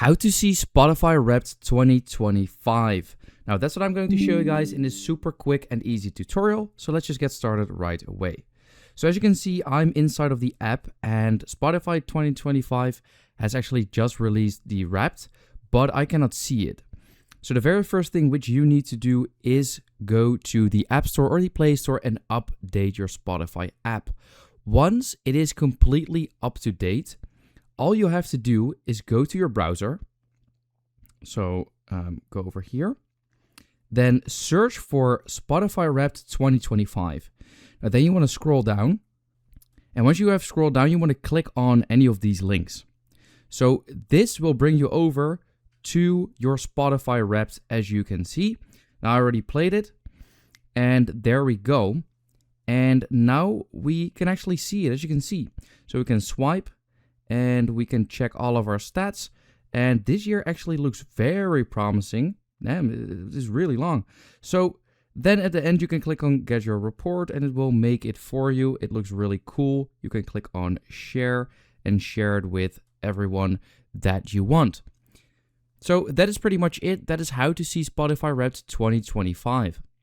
How to see Spotify Wrapped 2025. Now that's what I'm going to show you guys in this super quick and easy tutorial. So let's just get started right away. So as you can see, I'm inside of the app and Spotify 2025 has actually just released the Wrapped, but I cannot see it. So the very first thing which you need to do is go to the App Store or the Play Store and update your Spotify app. Once it is completely up to date, all you have to do is go to your browser. So go over here. Then search for Spotify Wrapped 2025. Now then you want to scroll down. And once you have scrolled down, you want to click on any of these links. So this will bring you over to your Spotify Wrapped, as you can see. Now I already played it. And there we go. And now we can actually see it, as you can see. So we can swipe and we can check all of our stats. And this year actually looks very promising. Damn, it is really long. So then at the end, you can click on Get Your Report and it will make it for you. It looks really cool. You can click on Share and share it with everyone that you want. So that is pretty much it. That is how to see Spotify Wrapped 2025.